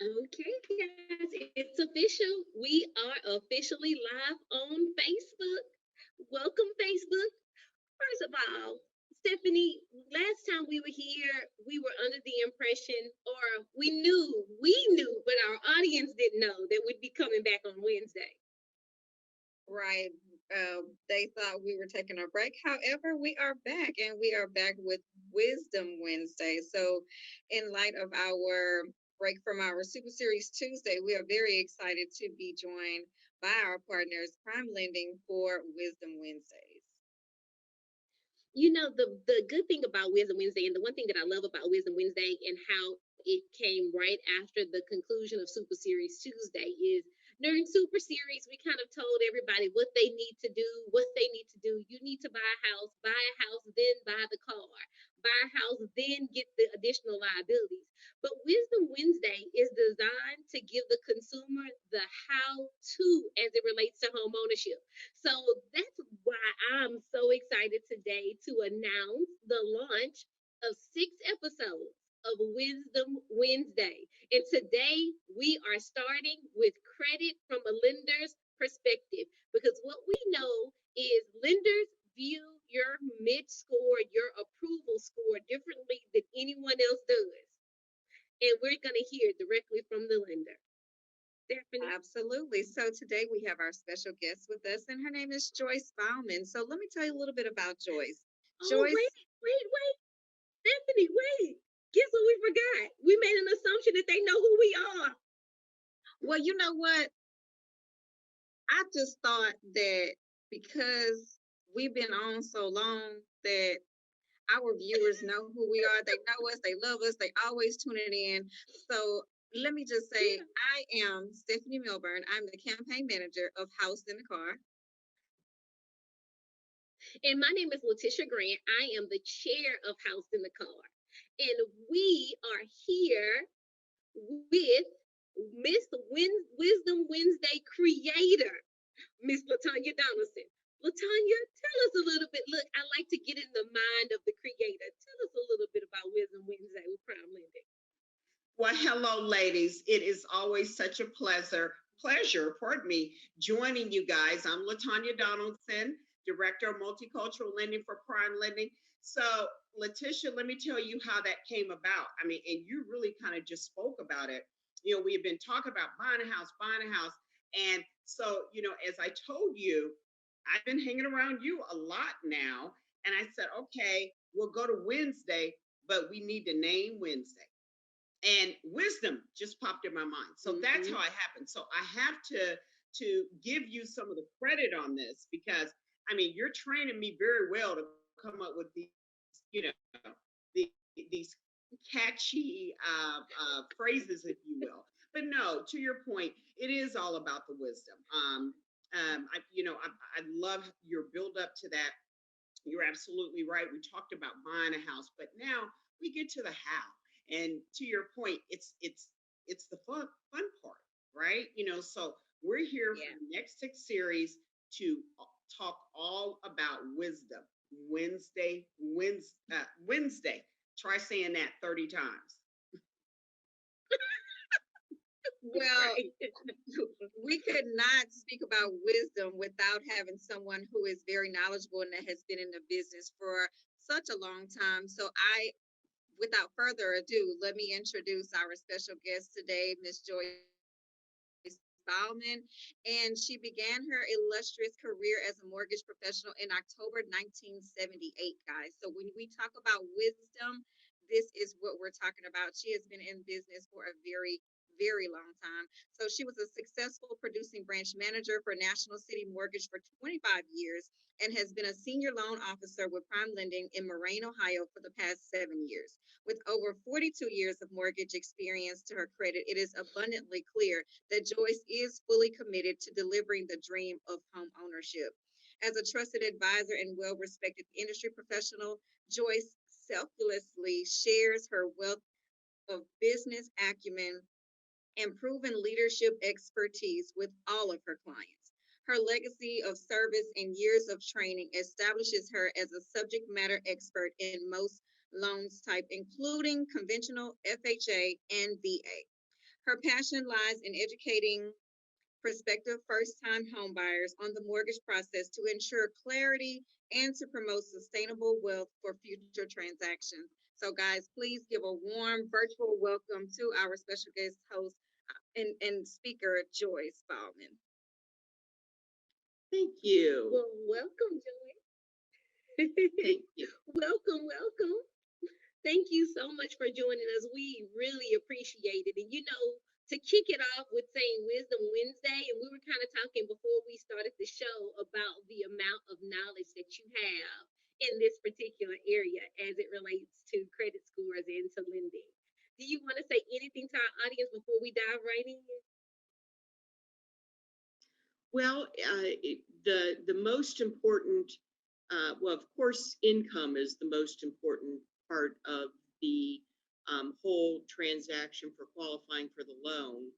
Okay, guys, it's official. We are officially live on Facebook. Welcome, Facebook. First of all, Stephanie, last time we were here, we were under the impression, or we knew, but our audience didn't know that we'd be coming back on Wednesday. Right. They thought we were taking a break. However, we are back and we are back with Wisdom Wednesday. So, in light of our break from our Super Series Tuesday, we are very excited to be joined by our partners, Prime Lending, for Wisdom Wednesdays. You know, the good thing about Wisdom Wednesday, and the one thing that I love about Wisdom Wednesday and how it came right after the conclusion of Super Series Tuesday is during Super Series, we kind of told everybody what they need to do, what they need to do. You need to buy a house, then buy the car, buy a house, then get the additional liabilities. But Wisdom Wednesday is designed to give the consumer the how to as it relates to home ownership. So that's why I'm so excited today to announce the launch of 6 episodes of Wisdom Wednesday. And today we are starting with credit from a lender's perspective because what we know is lenders view your mid score, your approval score differently than anyone else does. And we're going to hear directly from the lender. Stephanie? Absolutely. So, today we have our special guest with us, and her name is Joyce Baldwin. So, let me tell you a little bit about Joyce. Oh, Joyce, wait. Stephanie, wait. Guess what we forgot? We made an assumption that they know who we are. well, you know what? I just thought that because we've been on so long that our viewers know who we are. They know us, they love us, they always tuning in. So let me just say, Yeah. I am Stephanie Milburn. I'm the campaign manager of House in the Car. And my name is Letitia Grant. I am the chair of House in the Car. And we are here with Wisdom Wednesday creator, Miss Latonya Donaldson. Latonya, tell us a little bit. Look, I like to get in the mind of the creator. Tell us a little bit about Wisdom Wednesday with Prime Lending. Well, hello, ladies. It is always such a pardon me, joining you guys. I'm Latonya Donaldson, Director of Multicultural Lending for Prime Lending. So, Letitia, let me tell you how that came about. I mean, and you really kind of just spoke about it. You know, we have been talking about buying a house. And so, as I told you, I've been hanging around you a lot now. And I said, okay, we'll go to Wednesday, but we need to name Wednesday, and wisdom just popped in my mind. So that's how it happened. So I have to give you some of the credit on this because I mean you're training me very well to come up with these, you know, these catchy phrases, if you will. But no, to your point, it is all about the wisdom. I love your build up to that. You're absolutely right. We talked about buying a house, but now we get to the how. And to your point, it's the fun part, right? So we're here for the next 6 series to talk all about wisdom. Wednesday. Try saying that 30 times. Well, we could not speak about wisdom without having someone who is very knowledgeable and that has been in the business for such a long time. So without further ado, let me introduce our special guest today, Miss Joyce Bauman. And she began her illustrious career as a mortgage professional in October 1978, guys. So when we talk about wisdom, this is what we're talking about. She has been in business for a very long time. So she was a successful producing branch manager for National City Mortgage for 25 years and has been a senior loan officer with Prime Lending in Moraine, Ohio for the past 7 years. With over 42 years of mortgage experience to her credit, it is abundantly clear that Joyce is fully committed to delivering the dream of home ownership. As a trusted advisor and well respected industry professional, Joyce selflessly shares her wealth of business acumen and proven leadership expertise with all of her clients. Her legacy of service and years of training establishes her as a subject matter expert in most loans type, including conventional FHA and VA. Her passion lies in educating prospective first-time homebuyers on the mortgage process to ensure clarity and to promote sustainable wealth for future transactions. So, guys, please give a warm virtual welcome to our special guest host and speaker, Joyce Baldwin. Thank you. Well, welcome, Joy. Thank you. Welcome, welcome. Thank you so much for joining us. We really appreciate it. And to kick it off with saying Wisdom Wednesday, and we were kind of talking before we started the show about the amount of knowledge that you have in this particular area as it relates to credit scores and to lending. Do you want to say anything to our audience before we dive right in? Well, the most important, well, of course, income is the most important part of the whole transaction for qualifying for the loan.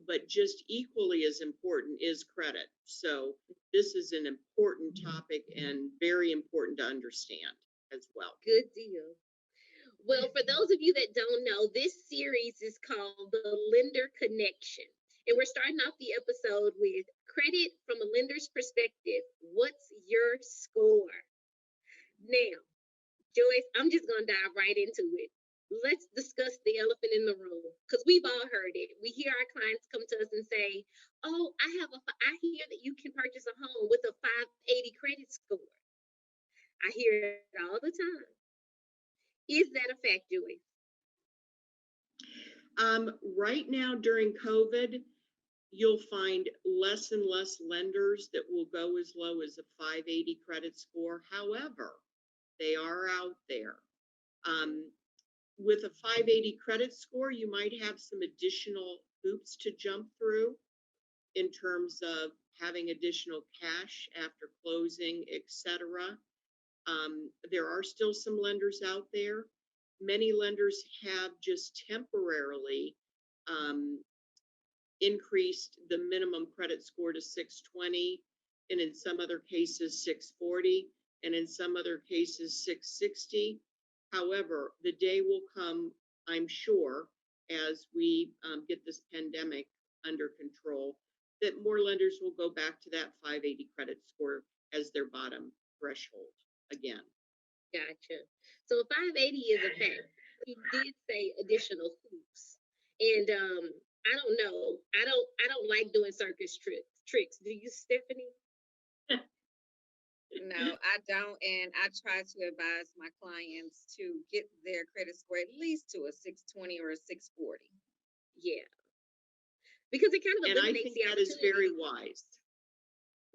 But just equally as important is credit. So this is an important topic and very important to understand as well. Good deal. Well, for those of you that don't know, this series is called The Lender Connection. And we're starting off the episode with credit from a lender's perspective. What's your score? Now, Joyce, I'm just going to dive right into it. Let's discuss the elephant in the room because we've all heard it. We hear our clients come to us and say, "Oh, I hear that you can purchase a home with a 580 credit score." I hear it all the time. Is that a fact, Joyce? Right now during COVID, you'll find less and less lenders that will go as low as a 580 credit score. However, they are out there. With a 580 credit score, you might have some additional hoops to jump through in terms of having additional cash after closing, etc. There are still some lenders out there. Many lenders have just temporarily increased the minimum credit score to 620, and in some other cases 640, and in some other cases 660. However, the day will come, I'm sure, as we get this pandemic under control, that more lenders will go back to that 580 credit score as their bottom threshold again. Gotcha. So 580 is a fact. You did say additional hoops, and I don't know. I don't like doing circus tricks. Do you, Stephanie? No, I don't. And I try to advise my clients to get their credit score at least to a 620 or a 640. Yeah, because it kind of And I eliminates think the that is opportunity. very wise.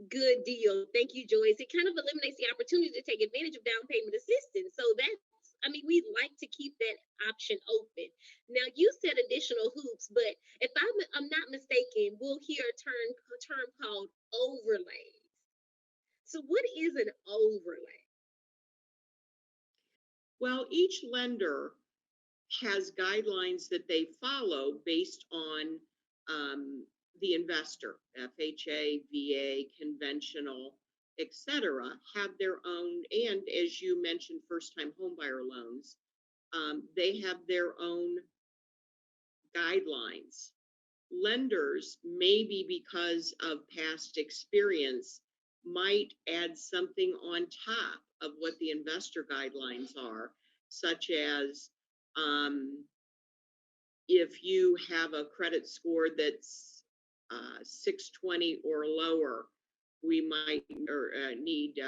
Good deal. Thank you, Joyce. It kind of eliminates the opportunity to take advantage of down payment assistance. So we like to keep that option open. Now, you said additional hoops, but if I'm not mistaken, we'll hear a term called overlays. So, what is an overlay? Well, each lender has guidelines that they follow based on the investor, FHA, VA, conventional, etc., have their own, and as you mentioned, first-time homebuyer loans, they have their own guidelines. Lenders, maybe because of past experience, might add something on top of what the investor guidelines are, such as if you have a credit score that's 620 or lower, we might need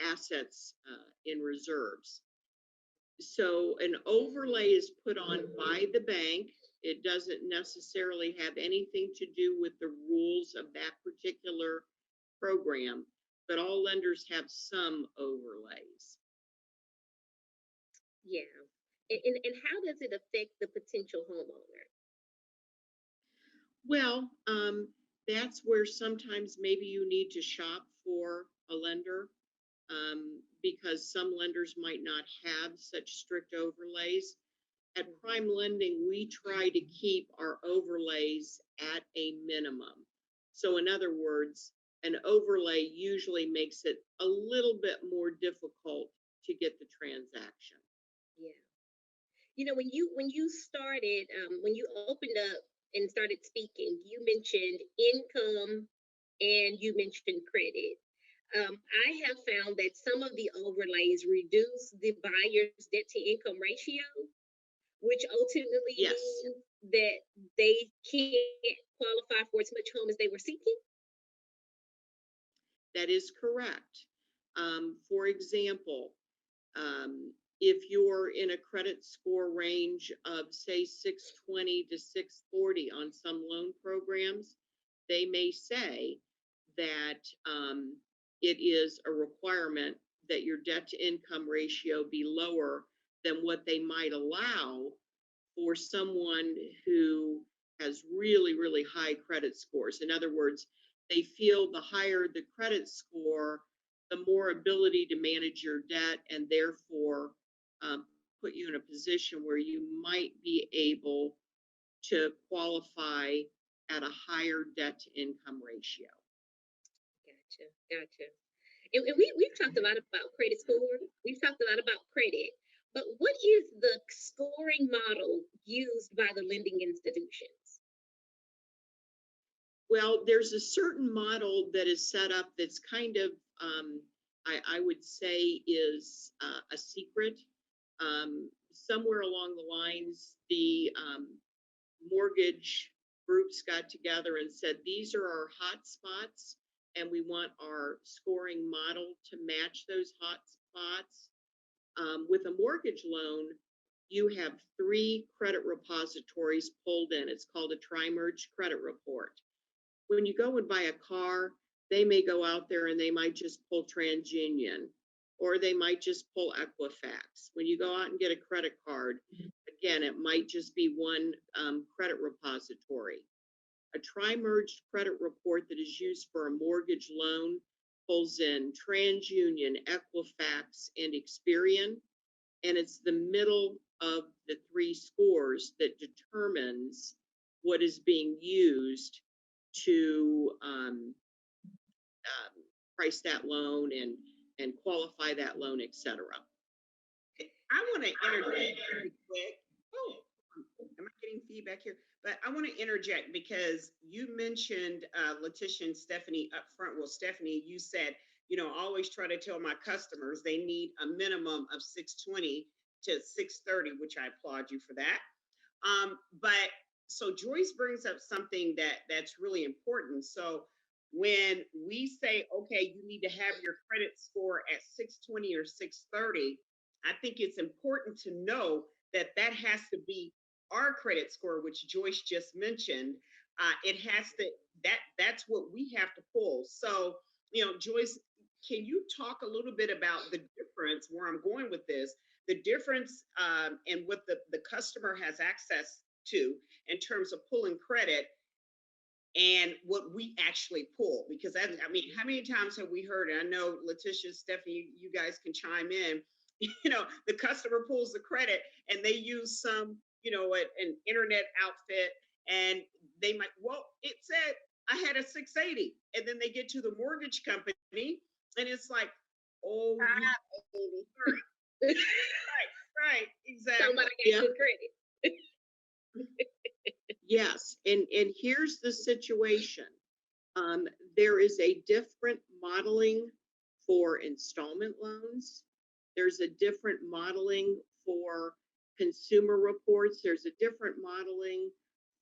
assets in reserves. So an overlay is put on by the bank. It doesn't necessarily have anything to do with the rules of that particular program, but all lenders have some overlays. Yeah. And how does it affect the potential homeowner? Well, that's where sometimes maybe you need to shop for a lender, because some lenders might not have such strict overlays. At Prime Lending, we try to keep our overlays at a minimum. So in other words, an overlay usually makes it a little bit more difficult to get the transaction. Yeah. when you started, when you opened up and started speaking, you mentioned income and you mentioned credit. I have found that some of the overlays reduce the buyer's debt to income ratio, which ultimately Yes, means that they can't qualify for as much home as they were seeking. that is correct. For example, if you're in a credit score range of, say, 620 to 640 on some loan programs, they may say that it is a requirement that your debt to income ratio be lower than what they might allow for someone who has really, really high credit scores. In other words, they feel the higher the credit score, the more ability to manage your debt, and therefore put you in a position where you might be able to qualify at a higher debt to income ratio. Gotcha, gotcha. And we've talked a lot about credit score. We've talked a lot about credit. But what is the scoring model used by the lending institutions? Well, there's a certain model that is set up that's kind of, I would say, is a secret. Somewhere along the lines, the mortgage groups got together and said, these are our hot spots, and we want our scoring model to match those hot spots. With a mortgage loan, you have 3 credit repositories pulled in. It's called a tri-merge credit report. When you go and buy a car, they may go out there and they might just pull TransUnion, or they might just pull Equifax. When you go out and get a credit card, again, it might just be one credit repository. A tri-merged credit report that is used for a mortgage loan pulls in TransUnion, Equifax, and Experian, and it's the middle of the 3 scores that determines what is being used to price that loan and qualify that loan, etc. I want to interject really quick. Oh, am I getting feedback here? But I want to interject because you mentioned Letitia and Stephanie up front. Well, Stephanie, you said, I always try to tell my customers they need a minimum of 620 to 630, which I applaud you for that. But so Joyce brings up something that's really important. So when we say, okay, you need to have your credit score at 620 or 630, I think it's important to know that that has to be our credit score, which Joyce just mentioned. It has to, that's what we have to pull. So, Joyce, can you talk a little bit about the difference, where I'm going with this, the difference in what the customer has access to in terms of pulling credit and what we actually pull? Because I mean, how many times have we heard, and I know Letitia, Stephanie, you guys can chime in, the customer pulls the credit and they use some, an internet outfit, and they might, well, it said I had a 680, and then they get to the mortgage company and it's like, oh, you right, exactly. Somebody got good credit. Yes, and here's the situation. There is a different modeling for installment loans. There's a different modeling for consumer reports. There's a different modeling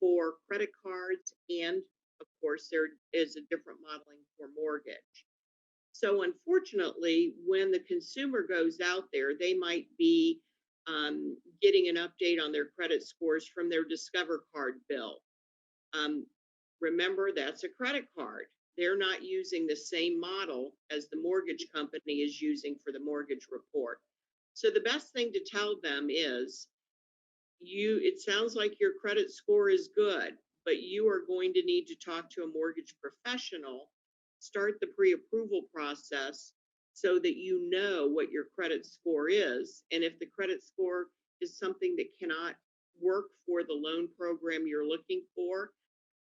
for credit cards. And of course, there is a different modeling for mortgage. So unfortunately, when the consumer goes out there, they might be getting an update on their credit scores from their Discover card bill. Remember, that's a credit card. They're not using the same model as the mortgage company is using for the mortgage report. So the best thing to tell them is, it sounds like your credit score is good, but you are going to need to talk to a mortgage professional, start the pre-approval process so that you know what your credit score is. And if the credit score is something that cannot work for the loan program you're looking for,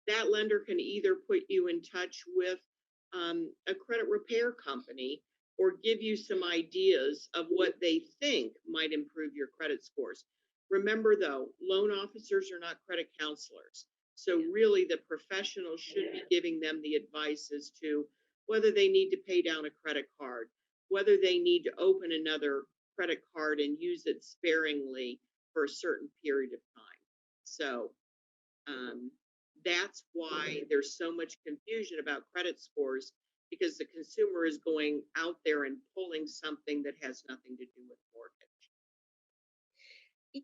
that lender can either put you in touch with a credit repair company or give you some ideas of what they think might improve your credit scores. Remember though, loan officers are not credit counselors. So really the professionals should be giving them the advice as to whether they need to pay down a credit card, whether they need to open another credit card and use it sparingly for a certain period of time. So that's why there's so much confusion about credit scores, because the consumer is going out there and pulling something that has nothing to do with mortgage.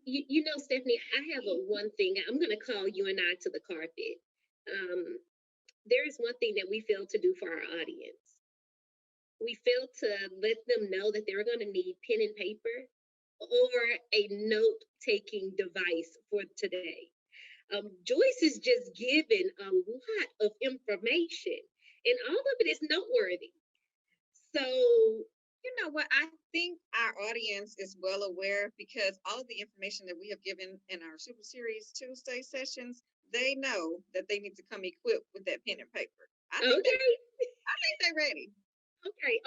You know, Stephanie, I have one thing. I'm going to call you and I to the carpet. There is one thing that we fail to do for our audience. We fail to let them know that they're going to need pen and paper or a note-taking device for today. Joyce is just giving a lot of information, and all of it is noteworthy. So, you know what? I think our audience is well aware, because all of the information that we have given in our Super Series Tuesday sessions, they know that they need to come equipped with that pen and paper. I think they're ready. Okay.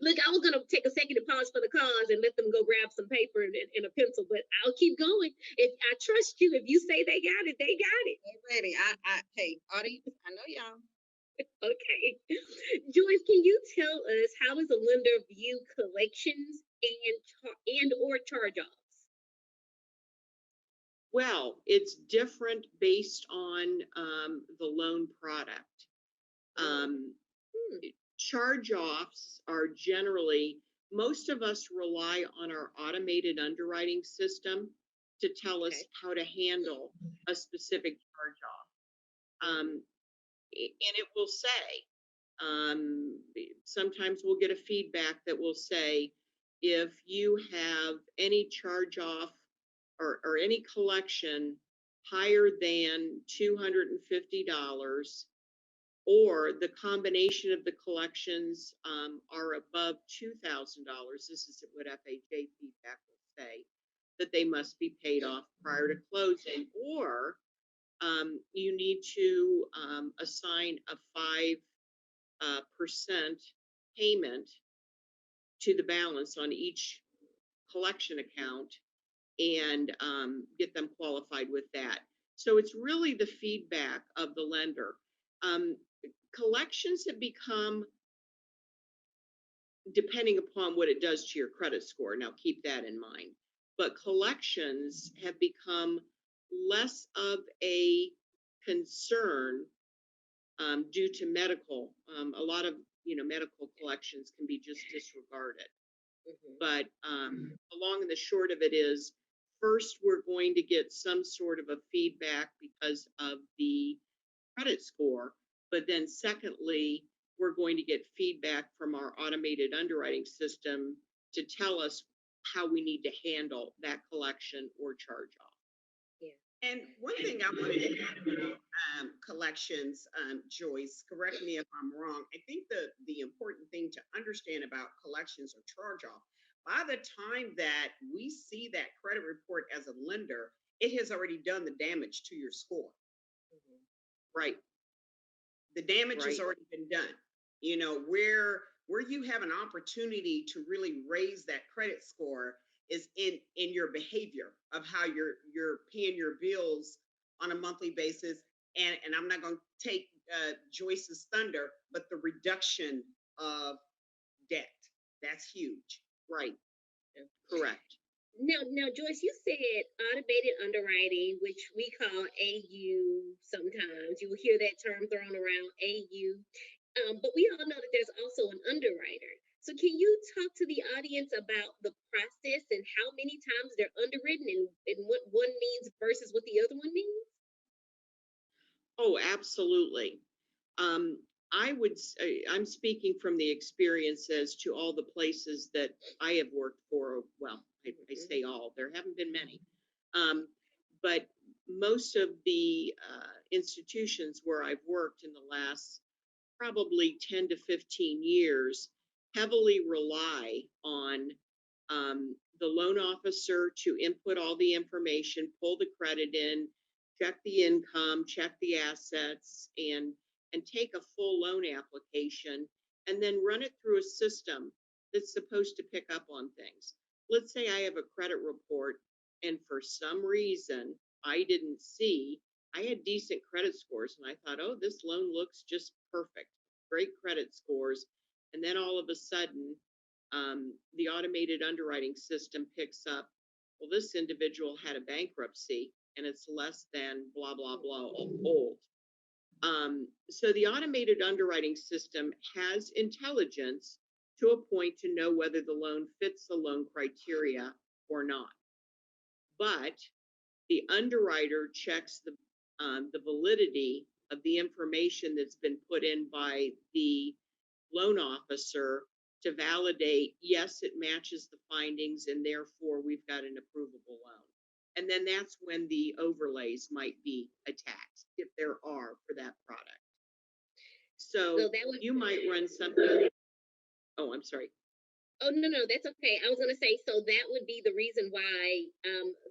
Look, I was going to take a second to pause for the cause and let them go grab some paper and a pencil, but I'll keep going. If I trust you, if you say they got it, they got it. They're ready. Hey, audience, I know y'all. Okay. Joyce, can you tell us, how does a lender view collections and or charge-offs? Well, it's different based on the loan product. Charge-offs are generally, most of us rely on our automated underwriting system to tell us how to handle a specific charge-off. And it will say, sometimes we'll get a feedback that will say, if you have any charge-off or any collection higher than $250, or the combination of the collections are above $2,000, this is what FHA feedback will say, that they must be paid off prior to closing, or you need to assign a 5% payment to the balance on each collection account and get them qualified with that. So it's really the feedback of the lender. Collections have become, depending upon what it does to your credit score, now keep that in mind, but collections have become less of a concern due to medical. A lot of medical collections can be just disregarded. But the long and the short of it is, first we're going to get some sort of a feedback because of the credit score, but then secondly, we're going to get feedback from our automated underwriting system to tell us how we need to handle that collection or charge off. And one thing I want to add about collections, Joyce, correct me if I'm wrong. I think the important thing to understand about collections or charge off, by the time that we see that credit report as a lender, it has already done the damage to your score. Right. The damage has already been done. You know, where you have an opportunity to really raise that credit score is in your behavior of how you're paying your bills on a monthly basis. And I'm not going to take Joyce's thunder, but the reduction of debt, that's huge. Right. Correct. Now, Joyce, you said automated underwriting, which we call AU sometimes. You will hear that term thrown around, AU. But we all know that there's also an underwriter. So can you talk to the audience about the process and how many times they're underwritten and what one means versus what the other one means? Oh, absolutely. I'm speaking from the experiences to all the places that I have worked for. Well, I say all, there haven't been many. But most of the institutions where I've worked in the last probably 10 to 15 years heavily rely on the loan officer to input all the information, pull the credit in, check the income, check the assets, and take a full loan application and then run it through a system that's supposed to pick up on things. Let's say I have a credit report And for some reason, I didn't see, I had decent credit scores. And I thought, oh, this loan looks just perfect. Great credit scores. And then all of a sudden, the automated underwriting system picks up, well, this individual had a bankruptcy and it's less than blah, blah, blah old. So the automated underwriting system has intelligence to a point to know whether the loan fits the loan criteria or not. But the underwriter checks the validity of the information that's been put in by the loan officer to validate, yes, it matches the findings, and therefore we've got an approvable loan. And then that's when the overlays might be attached, if there are, for that product. So that would, you might run something. Oh, I'm sorry. Oh, no, that's okay. I was going to say, so that would be the reason why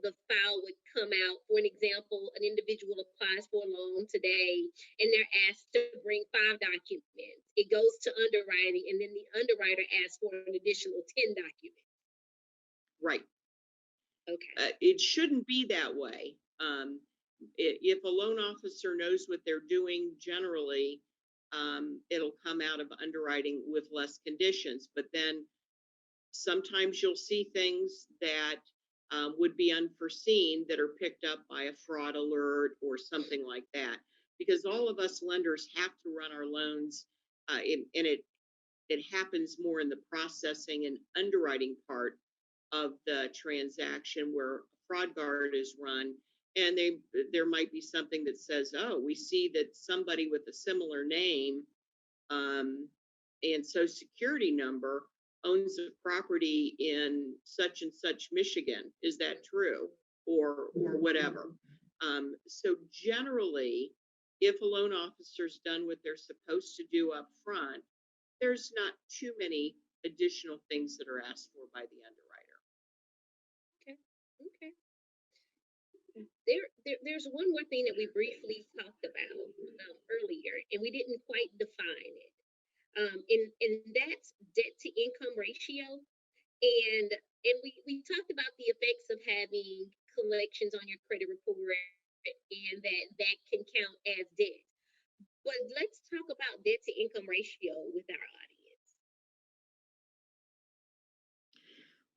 the file would come out. For an example, an individual applies for a loan today and they're asked to bring 5 documents. It goes to underwriting, and then the underwriter asks for an additional 10 documents. Right. Okay. It shouldn't be that way. If a loan officer knows what they're doing, generally, it'll come out of underwriting with less conditions. But then sometimes you'll see things that would be unforeseen that are picked up by a fraud alert or something like that. Because all of us lenders have to run our loans, and it happens more in the processing and underwriting part of the transaction where fraud guard is run, and there might be something that says, oh, we see that somebody with a similar name and social security number owns a property in such and such Michigan. Is that true? Or whatever. So generally, if a loan officer's done what they're supposed to do up front, there's not too many additional things that are asked for by the underwriter. Okay. There's one more thing that we briefly talked about earlier, and we didn't quite define it. And that's debt to income ratio. And we talked about the effects of having collections on your credit report, and that can count as debt. But let's talk about debt to income ratio with our audience.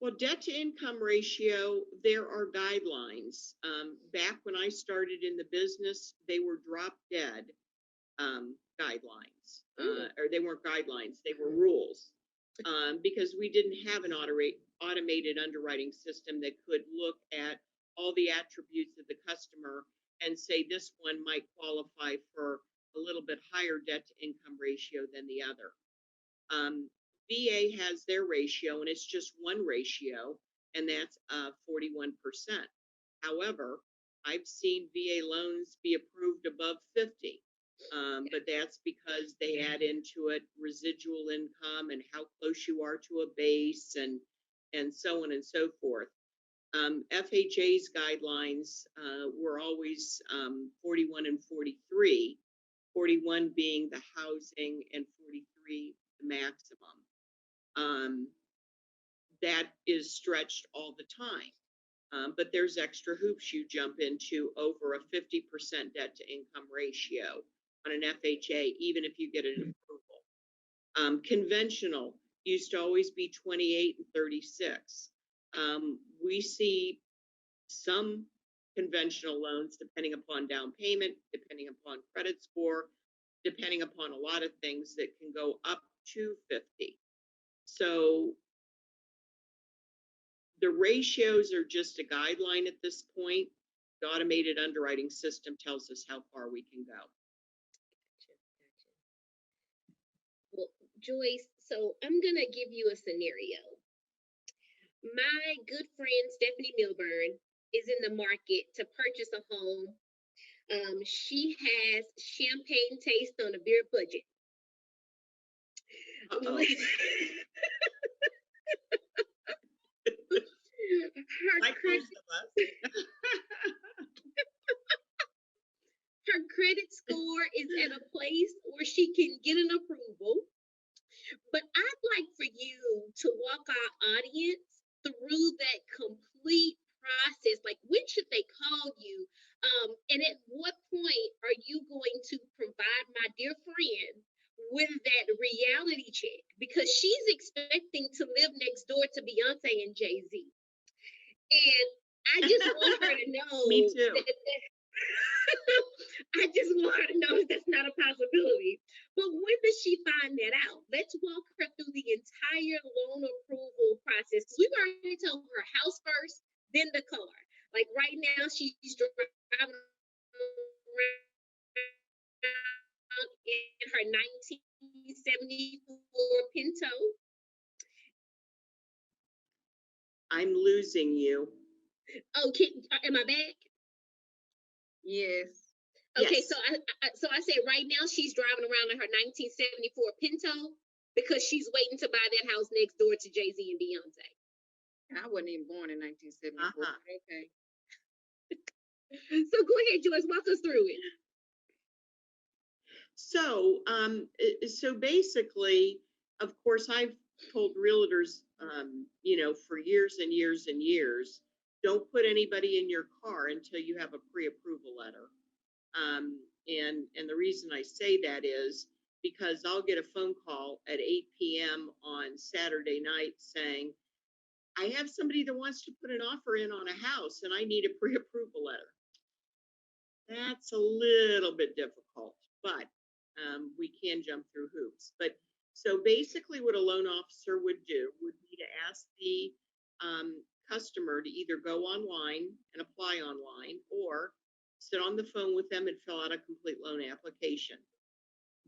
Well, debt to income ratio, there are guidelines. Back when I started in the business, they were drop dead guidelines, or they weren't guidelines, they were rules, because we didn't have an automated underwriting system that could look at all the attributes of the customer and say this one might qualify for a little bit higher debt to income ratio than the other. VA has their ratio, and it's just one ratio, and that's 41%. However, I've seen VA loans be approved above 50. But that's because they add into it residual income and how close you are to a base and so on and so forth. FHA's guidelines were always 41 and 43, 41 being the housing and 43 the maximum. That is stretched all the time. But there's extra hoops you jump into over a 50% debt to income ratio on an FHA, even if you get an approval. Conventional used to always be 28 and 36. We see some conventional loans, depending upon down payment, depending upon credit score, depending upon a lot of things, that can go up to 50. So the ratios are just a guideline at this point. The automated underwriting system tells us how far we can go. Gotcha. Well, Joyce, so I'm going to give you a scenario. My good friend, Stephanie Milburn, is in the market to purchase a home. She has champagne taste on a beer budget. Her credit score is at a place where she can get an approval. But I'd like for you to walk our audience through that complete process process, like when should they call you? And at what point are you going to provide my dear friend with that reality check? Because she's expecting to live next door to Beyonce and Jay-Z. And I just want her to know Me too. that I just want her to know that's not a possibility. But when does she find that out? Let's walk her through the entire loan approval process. Because we've already told her house first, then the car. Like right now, she's driving around in her 1974 Pinto. I'm losing you. Oh, am I back? Yes. Okay, Yes. so I said right now she's driving around in her 1974 Pinto because she's waiting to buy that house next door to Jay-Z and Beyonce. I wasn't even born in 1974. Okay. So go ahead, Joyce, walk us through it. So, so basically, of course, I've told realtors, for years and years and years, don't put anybody in your car until you have a pre-approval letter. And the reason I say that is because I'll get a phone call at 8 p.m. on Saturday night saying, I have somebody that wants to put an offer in on a house and I need a pre-approval letter. That's a little bit difficult, but we can jump through hoops. But so basically what a loan officer would do would be to ask the customer to either go online and apply online or sit on the phone with them and fill out a complete loan application.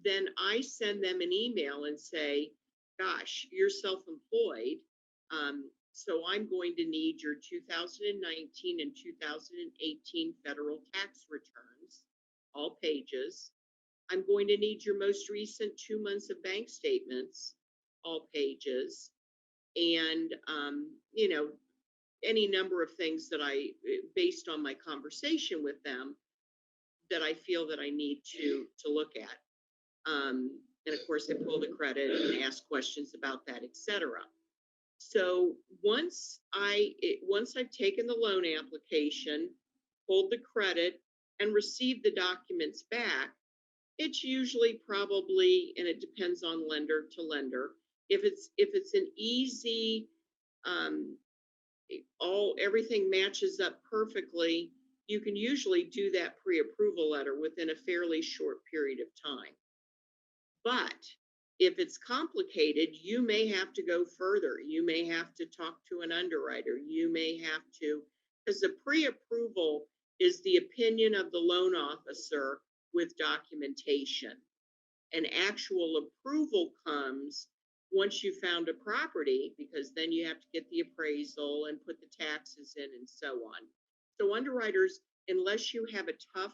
Then I send them an email and say, gosh, you're self-employed. So I'm going to need your 2019 and 2018 federal tax returns, all pages. I'm going to need your most recent 2 months of bank statements, all pages. And, any number of things that based on my conversation with them, that I feel that I need to look at. And of course, I pull the credit and ask questions about that, etc. So once I've taken the loan application, pulled the credit, and received the documents back, it's usually probably, and it depends on lender to lender. If it's an easy, everything matches up perfectly, you can usually do that pre-approval letter within a fairly short period of time. But if it's complicated, you may have to go further. You may have to talk to an underwriter. You may have to, because the pre-approval is the opinion of the loan officer with documentation. An actual approval comes once you found a property, because then you have to get the appraisal and put the taxes in and so on. So underwriters, unless you have a tough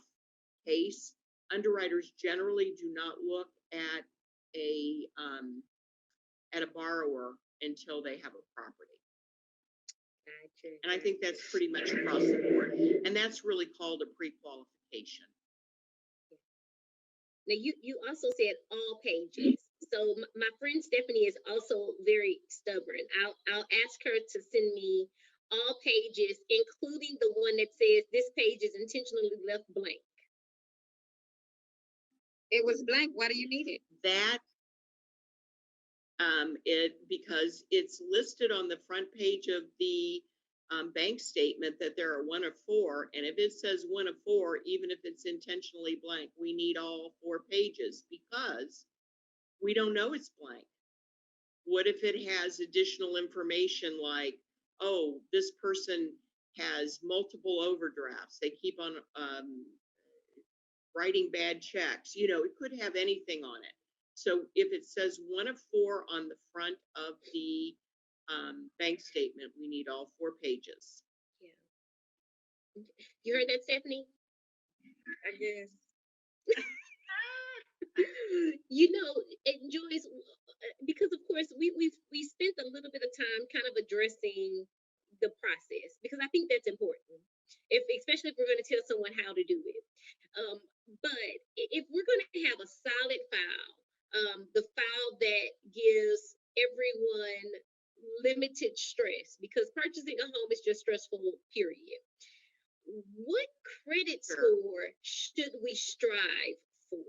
case, underwriters generally do not look at a borrower until they have a property. Gotcha. And I think that's pretty much across the board. And that's really called a pre-qualification. Now you also said all pages. So my friend Stephanie is also very stubborn. I'll ask her to send me all pages, including the one that says this page is intentionally left blank. It was blank. Why do you need it? That because it's listed on the front page of the bank statement that there are 1 of 4, and if it says 1 of 4, even if it's intentionally blank, we need all 4 pages because we don't know it's blank. What if it has additional information like, oh, this person has multiple overdrafts, they keep on writing bad checks, it could have anything on it. So if it says 1 of 4 on the front of the bank statement, we need all 4 pages. Yeah. You heard that, Stephanie? I guess. And Joyce, because of course we spent a little bit of time kind of addressing the process, because I think that's important. Especially if we're going to tell someone how to do it. But if we're going to have a solid file, the file that gives everyone limited stress, because purchasing a home is just stressful, period. what credit Sure. score should we strive for?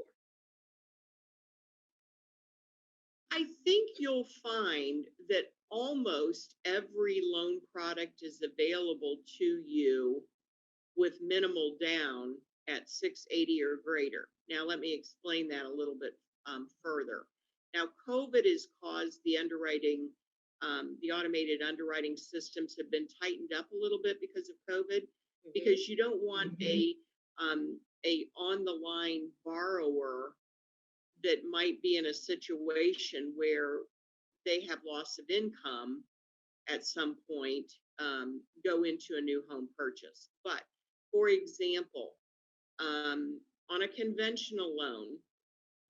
I think you'll find that almost every loan product is available to you with minimal down at 680 or greater. Now, let me explain that a little bit further. Now, COVID has caused the underwriting, the automated underwriting systems have been tightened up a little bit because of COVID, because you don't want a on the line borrower that might be in a situation where they have loss of income at some point, go into a new home purchase. But for example, on a conventional loan,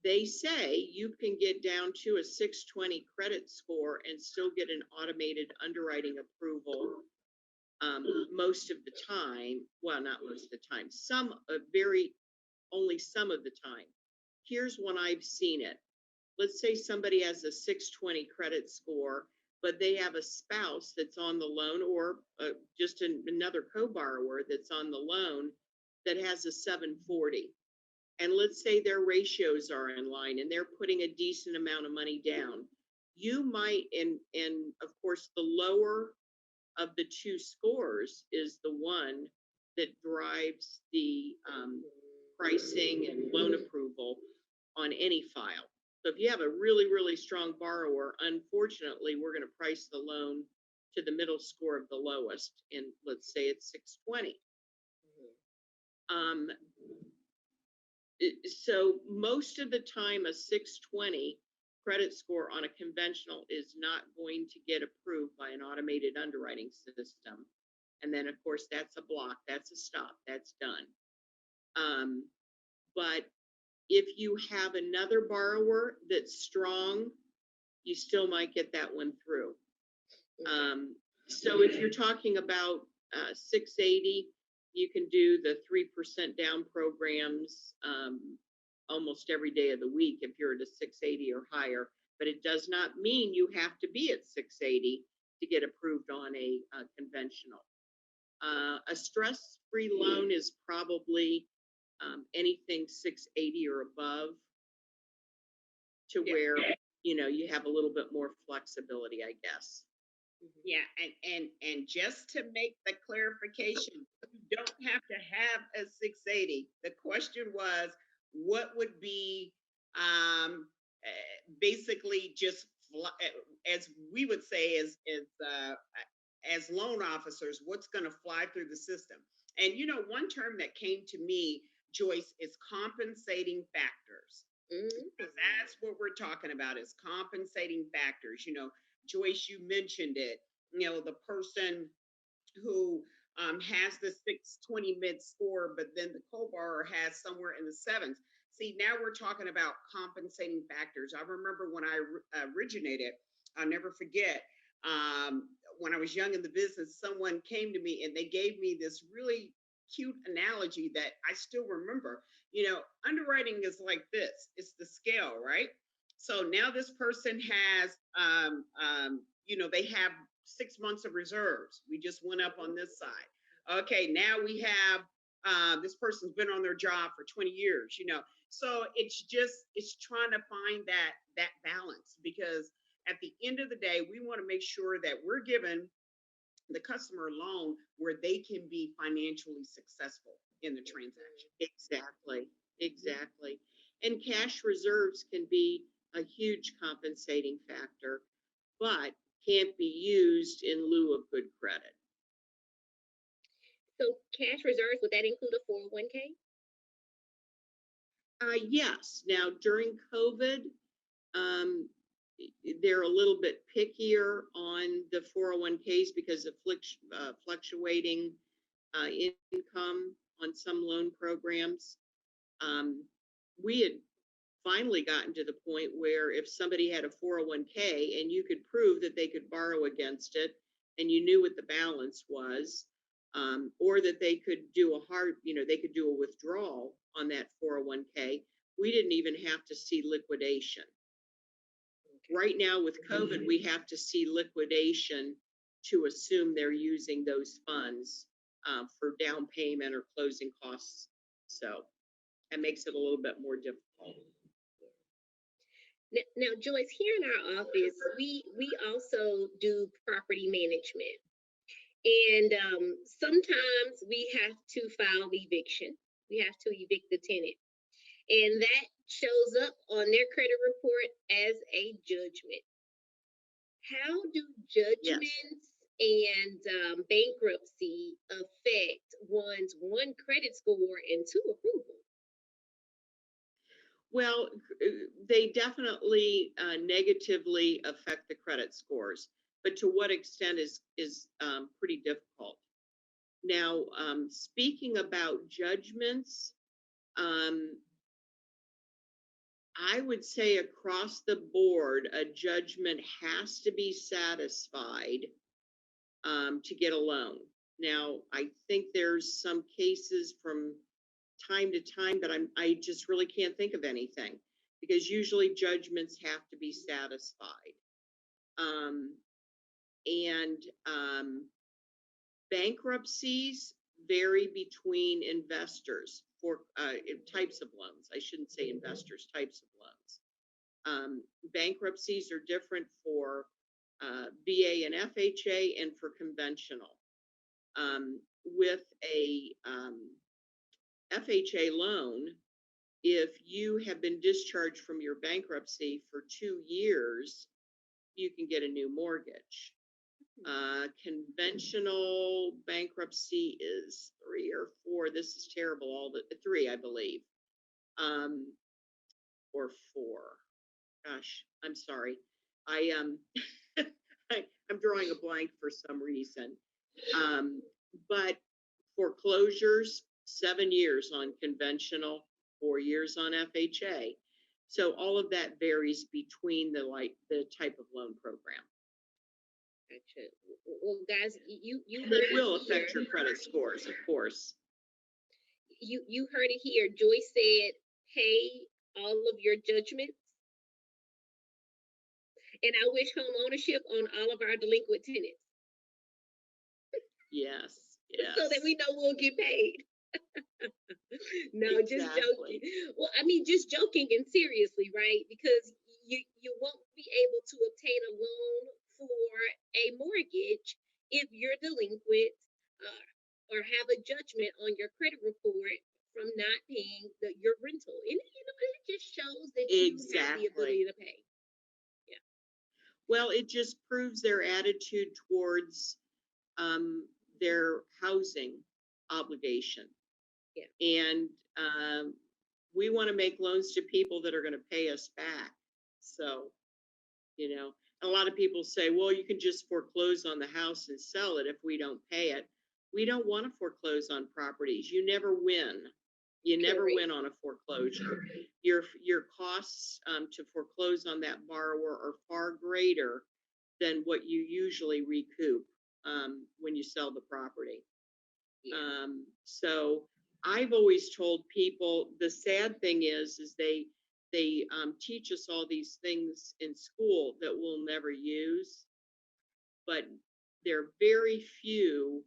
they say you can get down to a 620 credit score and still get an automated underwriting approval most of the time. Well, not most of the time, only some of the time. Here's when I've seen it. Let's say somebody has a 620 credit score, but they have a spouse that's on the loan, or just another co-borrower that's on the loan that has a 740. And let's say their ratios are in line and they're putting a decent amount of money down. You might, and of course, the lower of the two scores is the one that drives the pricing and loan approval on any file. So if you have a really, really strong borrower, unfortunately, we're going to price the loan to the middle score of the lowest, and let's say it's 620. So most of the time, a 620 credit score on a conventional is not going to get approved by an automated underwriting system. And then, of course, that's a block, that's a stop, that's done. But if you have another borrower that's strong, you still might get that one through. So if you're talking about 680, you can do the 3% down programs almost every day of the week if you're at a 680 or higher. But it does not mean you have to be at 680 to get approved on a conventional. A stress-free loan is probably anything 680 or above, to where you have a little bit more flexibility, I guess. Yeah, and just to make the clarification, you don't have to have a 680. The question was, what would be basically just as we would say as loan officers, what's going to fly through the system? And one term that came to me, Joyce, is compensating factors. That's what we're talking about, is compensating factors. Joyce, you mentioned it. The person who has the 620 mid score, but then the co-borrower has somewhere in the sevens. See, now we're talking about compensating factors. I remember when I originated, I'll never forget, when I was young in the business, someone came to me and they gave me this really cute analogy that I still remember. Underwriting is like this. It's the scale, right? So now this person has, they have 6 months of reserves. We just went up on this side. Okay, now we have, this person's been on their job for 20 years, So it's trying to find that balance, because at the end of the day, we want to make sure that we're giving the customer a loan where they can be financially successful in the transaction. Exactly. And cash reserves can be a huge compensating factor, but can't be used in lieu of good credit. So cash reserves, would that include a 401k? Yes. Now, during COVID, they're a little bit pickier on the 401ks because of fluctuating income on some loan programs. We had finally gotten to the point where if somebody had a 401k and you could prove that they could borrow against it, and you knew what the balance was, or that they could do they could do a withdrawal on that 401k, we didn't even have to see liquidation. Right now with COVID, we have to see liquidation to assume they're using those funds for down payment or closing costs. So that makes it a little bit more difficult. Now, Joyce, here in our office, we also do property management, and sometimes we have to file eviction. We have to evict the tenant, and that shows up on their credit report as a judgment. How do judgments and bankruptcy affect one's one credit score and two approval? Well, they definitely negatively affect the credit scores, but to what extent is pretty difficult. Now, speaking about judgments, I would say across the board, a judgment has to be satisfied to get a loan. Now, I think there's some cases from time to time, but I just really can't think of anything because usually judgments have to be satisfied. And bankruptcies vary between investors for types of loans. I shouldn't say investors, types of loans. Bankruptcies are different for VA and FHA and for conventional. With a FHA loan, if you have been discharged from your bankruptcy for 2 years, you can get a new mortgage. Conventional bankruptcy is 3 or 4. This is terrible. All the 3, I believe, or 4. Gosh, I'm sorry. I'm drawing a blank for some reason. But foreclosures, 7 years on conventional, 4 years on FHA. So all of that varies between the type of loan program. Gotcha. Well, guys, you it will affect your credit scores, of course. You heard it here. Joyce said, pay all of your judgments. And I wish home ownership on all of our delinquent tenants. Yes. So that we know we'll get paid. No, exactly. Just joking. Well, I mean, just joking and seriously, right? Because you won't be able to obtain a loan for a mortgage if you're delinquent or have a judgment on your credit report from not paying your rental. And it just shows that you have the ability to pay. Yeah. Well, it just proves their attitude towards their housing obligation. Yeah. And we want to make loans to people that are going to pay us back. So, a lot of people say, well, you can just foreclose on the house and sell it if we don't pay it. We don't want to foreclose on properties. You never win. You never win on a foreclosure. Your costs to foreclose on that borrower are far greater than what you usually recoup when you sell the property. Yeah. So I've always told people the sad thing is they teach us all these things in school that we'll never use, but there are very few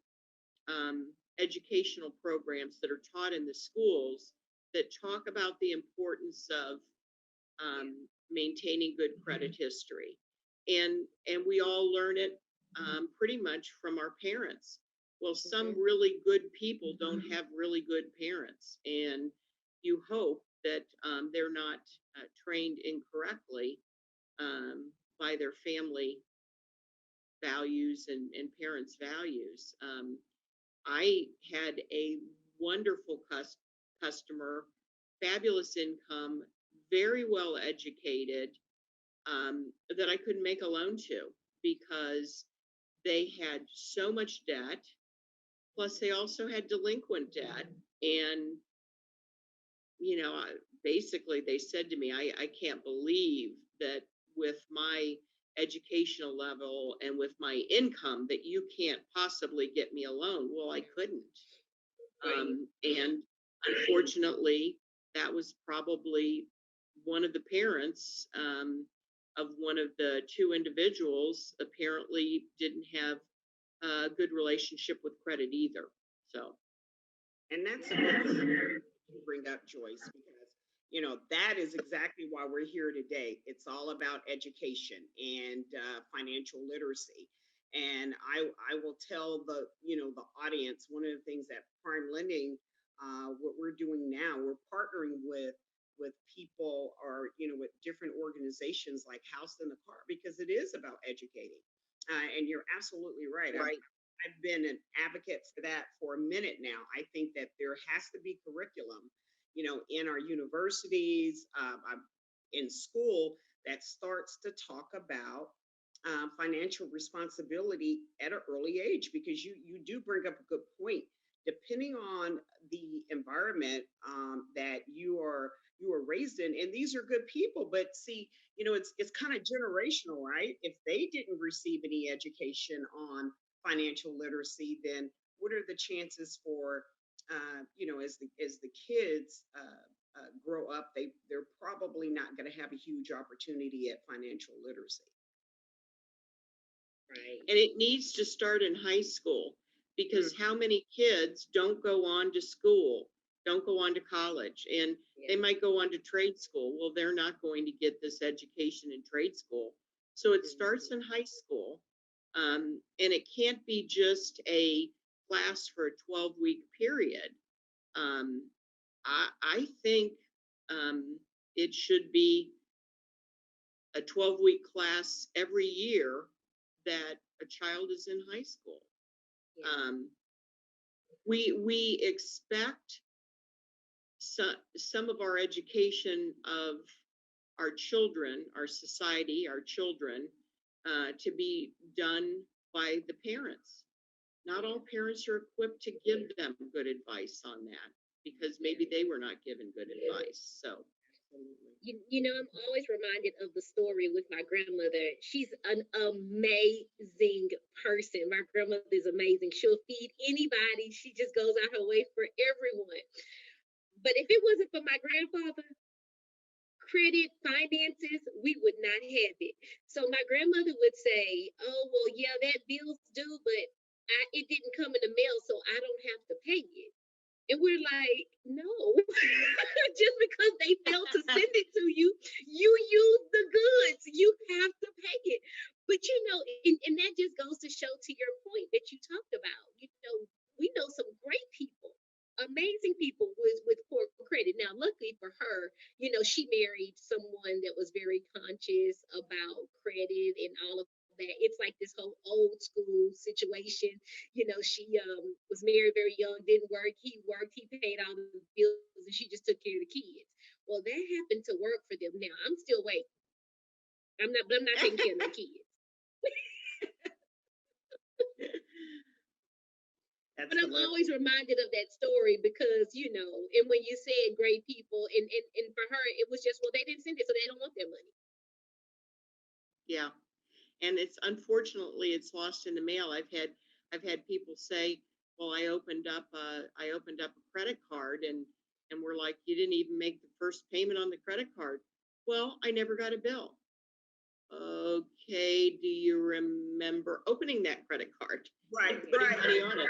educational programs that are taught in the schools that talk about the importance of maintaining good credit history. And we all learn it pretty much from our parents. Well, some really good people don't have really good parents, and you hope that they're not trained incorrectly by their family values and parents' values. I had a wonderful customer, fabulous income, very well educated, that I couldn't make a loan to because they had so much debt. Plus, they also had delinquent debt. And, basically they said to me, I can't believe that with my educational level and with my income that you can't possibly get me a loan. Well, I couldn't. And unfortunately, that was probably one of the parents of one of the 2 individuals apparently didn't have a good relationship with credit either. So, And that's a good thing to bring up, Joyce, because that is exactly why we're here today. It's all about education and financial literacy. And I will tell the audience, one of the things that Prime Lending, what we're doing now, we're partnering with people, or with different organizations like House in the Car, because it is about educating. And you're absolutely right. right. I've been an advocate for that for a minute now. I think that there has to be curriculum, in our universities, in school, that starts to talk about financial responsibility at an early age, because you do bring up a good point. Depending on the environment that you are raised in, and these are good people, but see, it's kind of generational, right? If they didn't receive any education on financial literacy, then what are the chances for, as the kids grow up, they're probably not going to have a huge opportunity at financial literacy. Right. And it needs to start in high school, because how many kids don't go on to school, don't go on to college, and they might go on to trade school. Well, they're not going to get this education in trade school. So it starts in high school. And it can't be just a class for a 12-week period. I think it should be a 12-week class every year that a child is in high school. We expect some of our education of our children, our society, our children, to be done by the parents. Not all parents are equipped to give them good advice on that, because maybe they were not given good advice. So, I'm always reminded of the story with my grandmother. She's an amazing person. My grandmother is amazing. She'll feed anybody. She just goes out her way for everyone. But if it wasn't for my grandfather, credit, finances, we would not have it. So my grandmother would say, "Oh, well, yeah, that bill's due, but it didn't come in the mail, so I don't have to pay it." And we're like, "No, just because they failed to send it to you, you use the goods. You have to pay it." But and that just goes to show, to your point that you talked about. We know some great people, amazing people with poor credit. Now, luckily for her, she married someone that was very conscious about credit and all of that. It's like this whole old school situation. She was married very young, didn't work. He worked, he paid all the bills, and she just took care of the kids. Well, that happened to work for them. Now I'm still waiting. I'm not taking care of the kids. But I'm always reminded of that story because, and when you said great people, and for her, it was just, well, they didn't send it, so they don't want their money. Yeah. And unfortunately it's lost in the mail. I've had people say, well, I opened up a credit card, and we're like, you didn't even make the first payment on the credit card. Well, I never got a bill. Okay, do you remember opening that credit card? Right. Putting money on it.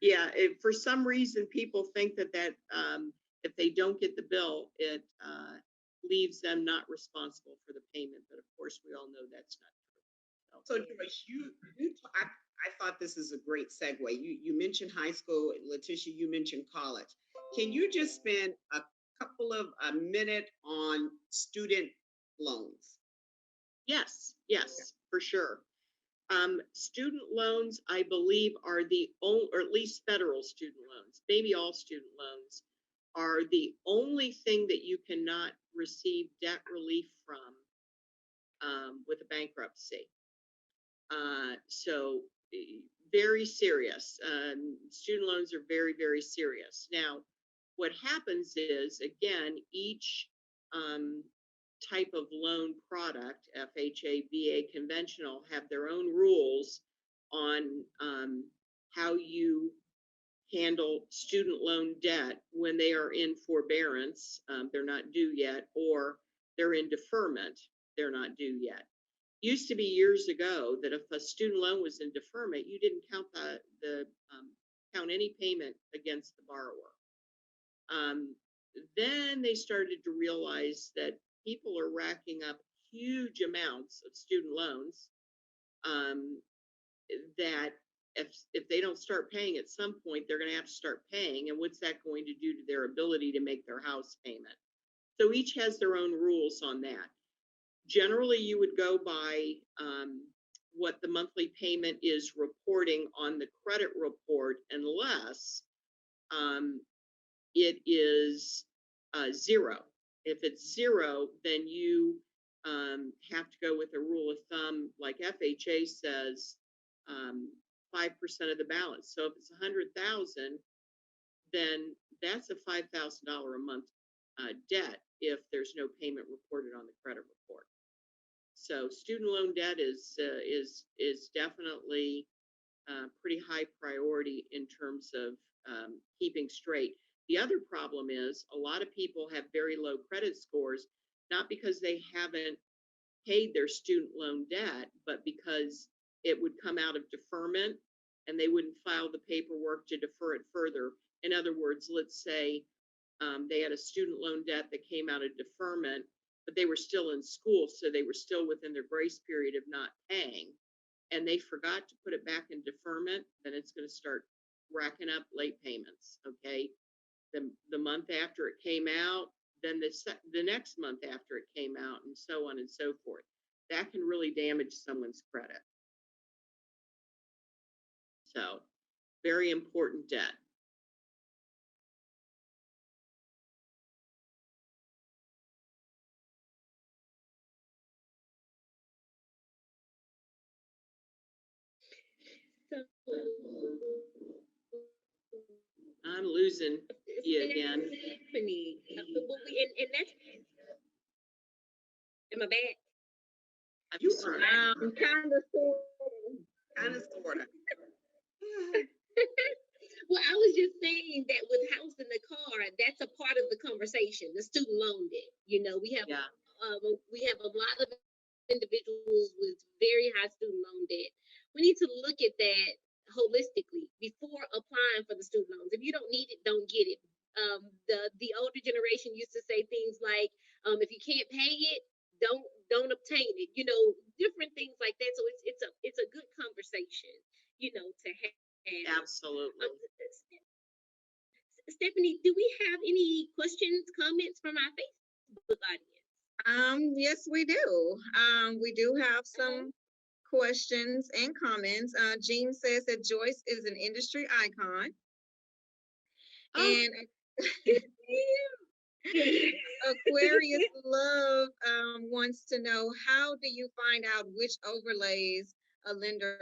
Yeah, for some reason people think that if they don't get the bill, it leaves them not responsible for the payment. But of course, we all know that's not true. So Joyce, I thought this is a great segue. You mentioned high school, Letitia, you mentioned college. Can you just spend a minute on student loans? Yes, for sure. Student loans, I believe, are the only, or at least federal student loans, maybe all student loans, are the only thing that you cannot receive debt relief from with a bankruptcy. So very serious. Student loans are very, very serious. Now, what happens is, again, each type of loan product, FHA, VA, conventional, have their own rules on how you handle student loan debt when they are in forbearance, they're not due yet, or they're in deferment, they're not due yet. Used to be years ago that if a student loan was in deferment, you didn't count discount any payment against the borrower. Then they started to realize that people are racking up huge amounts of student loans, that if they don't start paying at some point, they're going to have to start paying. And what's that going to do to their ability to make their house payment? So each has their own rules on that. Generally, you would go by what the monthly payment is reporting on the credit report, unless it is zero. If it's zero, then you have to go with a rule of thumb, like FHA says, 5% of the balance. So if it's 100,000, then that's a $5,000 a month debt if there's no payment reported on the credit report. So student loan debt is definitely pretty high priority in terms of keeping straight. The other problem is a lot of people have very low credit scores, not because they haven't paid their student loan debt, but because it would come out of deferment and they wouldn't file the paperwork to defer it further. In other words, let's say they had a student loan debt that came out of deferment, but they were still in school, so they were still within their grace period of not paying, and they forgot to put it back in deferment, then it's going to start racking up late payments, okay? The month after it came out, then the next month after it came out, and so on and so forth. That can really damage someone's credit. So, very important debt. So, I'm losing you again. Stephanie, and that's, am I back? You are Kind of, sort of. Well, I was just saying that with house in the car, that's a part of the conversation, the student loan debt. You know, we have a lot of individuals with very high student loan debt. We need to look at that holistically before applying for the student loans. If you don't need it, don't get it. The older generation used to say things like, if you can't pay it, don't obtain it. You know, different things like that. So it's a good conversation, you know, to have. Absolutely. Stephanie, do we have any questions, comments from our Facebook audience? Yes, we do. We do have some questions and comments. Jean says that Joyce is an industry icon. And Aquarius Love wants to know, how do you find out which overlays a lender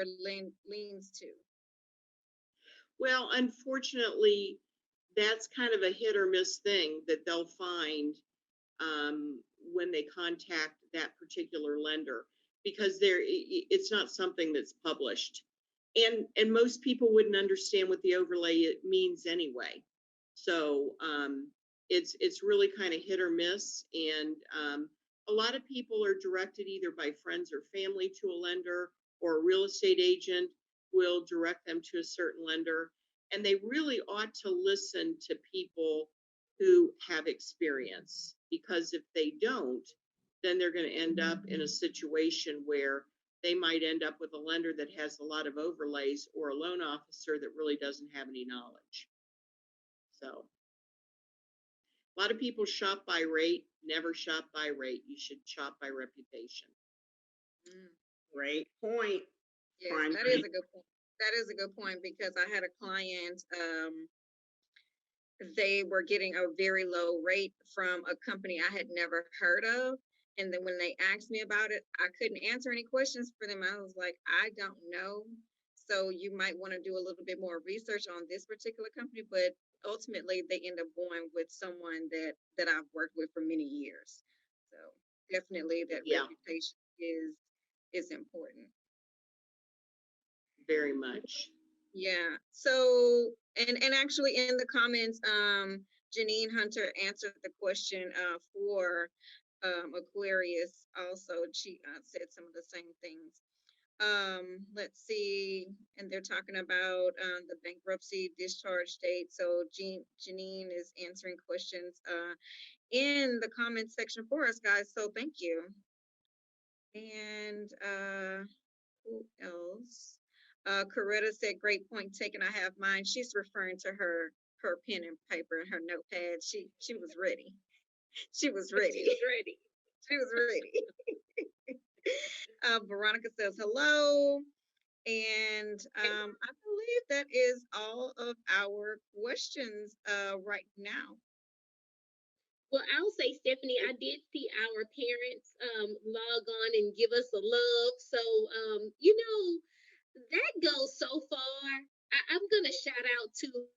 leans to? Well, unfortunately, that's kind of a hit or miss thing that they'll find when they contact that particular lender, because it's not something that's published, and most people wouldn't understand what the overlay means anyway. So it's really kind of hit or miss, and a lot of people are directed either by friends or family to a lender, or a real estate agent will direct them to a certain lender, and they really ought to listen to people who have experience, because if they don't, then they're going to end up in a situation where they might end up with a lender that has a lot of overlays, or a loan officer that really doesn't have any knowledge. So a lot of people shop by rate. Never shop by rate. You should shop by reputation. Great point. Yes, that is a good point. That is a good point, because I had a client, they were getting a very low rate from a company I had never heard of. And then when they asked me about it, I couldn't answer any questions for them. I was like, I don't know. So you might want to do a little bit more research on this particular company, but ultimately they end up going with someone that I've worked with for many years. So definitely that reputation is important. Very much. Yeah. So, and actually in the comments, Janine Hunter answered the question for Aquarius also. She said some of the same things. Let's see, and they're talking about the bankruptcy discharge date. So Janine is answering questions in the comment section for us, guys. So thank you. And who else? Coretta said, "Great point taken. I have mine." She's referring to her pen and paper and her notepad. She was ready. She was She ready. was ready. She was ready. Veronica says hello. And I believe that is all of our questions right now. Well, I'll say, Stephanie, I did see our parents log on and give us a love. So, that goes so far. I'm going to shout out to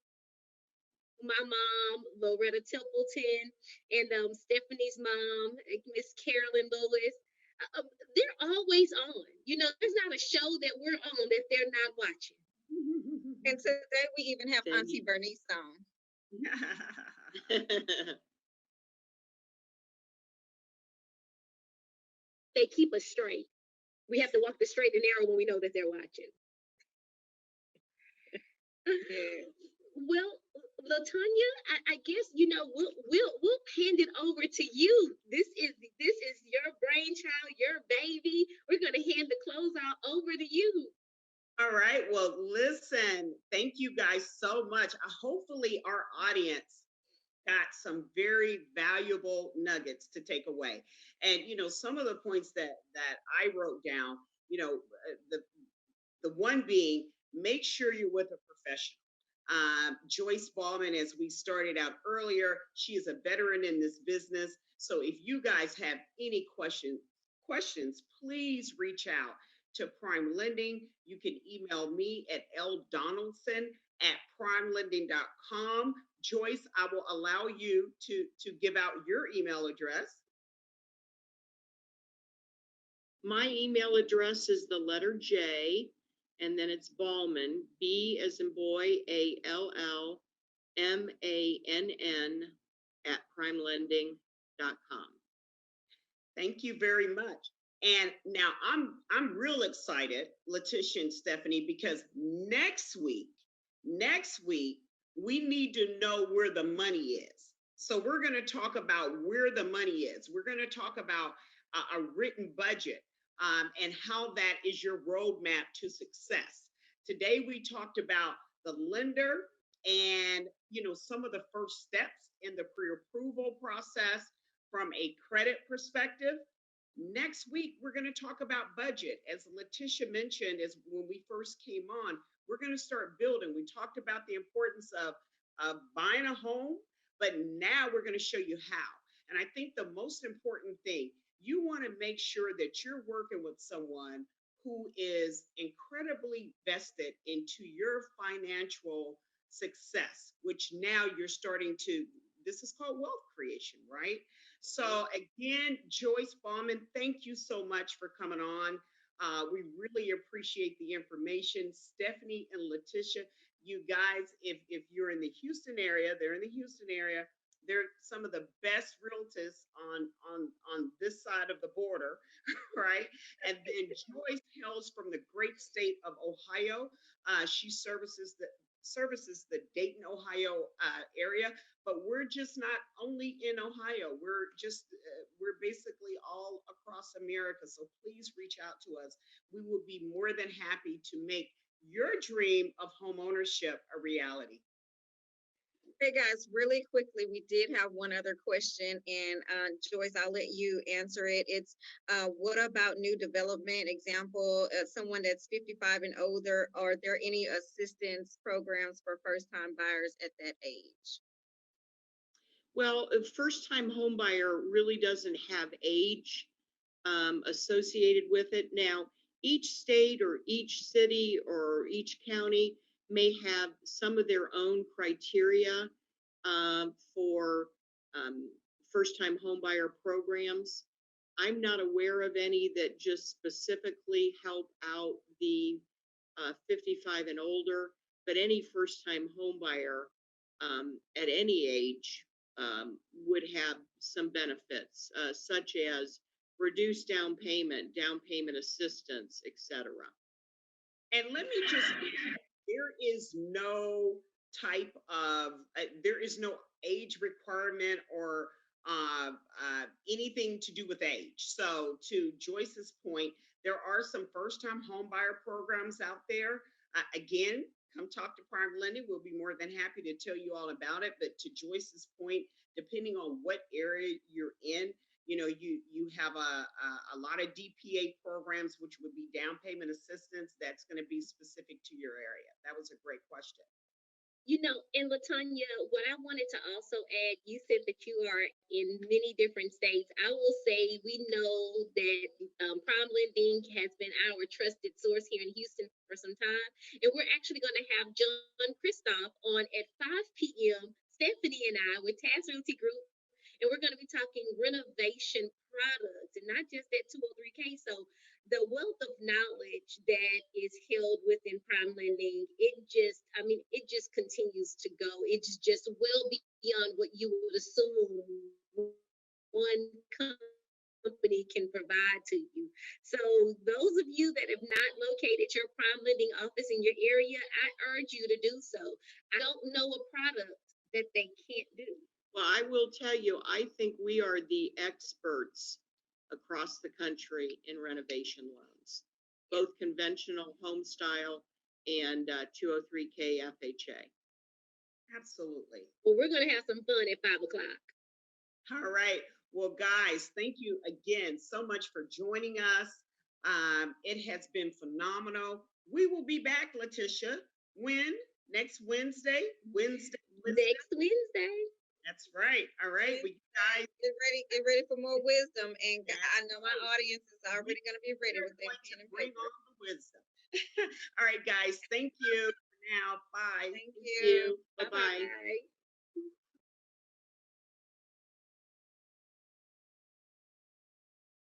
my mom, Loretta Templeton, and Stephanie's mom, Miss Carolyn Lewis. They're always on. There's not a show that we're on that they're not watching. And today we even have Auntie Bernice on. They keep us straight. We have to walk the straight and narrow when we know that they're watching. Yeah. Well, Latonya, I guess we'll hand it over to you. This is your brainchild, your baby. We're gonna hand the closeout over to you. All right. Well, listen, thank you guys so much. Hopefully, our audience got some very valuable nuggets to take away. And some of the points that I wrote down, the one being, make sure you're with a professional. Joyce Baldwin, as we started out earlier, she is a veteran in this business. So if you guys have any questions, please reach out to Prime Lending. You can email me at ldonaldson@primelending.com. Joyce, I will allow you to give out your email address. My email address is the letter J, and then it's Ballman, B as in boy, ALLMANN @primelending.com. Thank you very much. And now I'm real excited, Letitia and Stephanie, because next week we need to know where the money is. So we're going to talk about where the money is. We're going to talk about a written budget and how that is your roadmap to success. Today we talked about the lender and some of the first steps in the pre-approval process from a credit perspective. Next week, we're going to talk about budget. As Letitia mentioned, as when we first came on, we're going to start building. We talked about the importance of buying a home, but now we're going to show you how. And I think the most important thing, you want to make sure that you're working with someone who is incredibly vested into your financial success, which now you're starting to, this is called wealth creation, right? So again, Joyce Baldwin, thank you so much for coming on. We really appreciate the information. Stephanie and Letitia, you guys, if you're in the Houston area, they're in the Houston area. They're some of the best realtors on this side of the border, right? And then Joyce hails from the great state of Ohio. She services the Dayton, Ohio area, but we're just not only in Ohio. We're basically all across America. So please reach out to us. We will be more than happy to make your dream of home ownership a reality. Hey guys, really quickly, we did have one other question, and Joyce, I'll let you answer it. It's what about new development? Example, someone that's 55 and older. Are there any assistance programs for first-time buyers at that age? Well, a first-time home buyer really doesn't have age associated with it. Now, each state or each city or each county may have some of their own criteria for first-time homebuyer programs. I'm not aware of any that just specifically help out the 55 and older, but any first-time homebuyer at any age would have some benefits, such as reduced down payment assistance, etc. And let me just, there is no there is no age requirement or anything to do with age. So to Joyce's point, there are some first-time home buyer programs out there. Again, come talk to Prime Lending. We'll be more than happy to tell you all about it. But to Joyce's point, depending on what area you're in, you have a lot of DPA programs, which would be down payment assistance. That's going to be specific to your area. That was a great question. And Latonya, what I wanted to also add, you said that you are in many different states. I will say we know that Prime Lending has been our trusted source here in Houston for some time. And we're actually going to have John Christoph on at 5 p.m., Stephanie and I, with Taz Realty Group. And we're going to be talking renovation products and not just that 203K. So the wealth of knowledge that is held within Prime Lending, it just continues to go. It's just well beyond what you would assume one company can provide to you. So those of you that have not located your Prime Lending office in your area, I urge you to do so. I don't know a product that they can't do. Well, I will tell you, I think we are the experts across the country in renovation loans, both conventional home style and 203K FHA. Absolutely. Well, we're going to have some fun at 5 o'clock. All right. Well, guys, thank you again so much for joining us. It has been phenomenal. We will be back, Letitia. When? Next Wednesday? Wednesday. Next Wednesday. That's right. All right. We guys get ready for more wisdom. And I know my audience is already going to be ready with their pen and bring paper. on the wisdom. All right, guys. Thank you for now. Bye. Thank you. Bye-bye.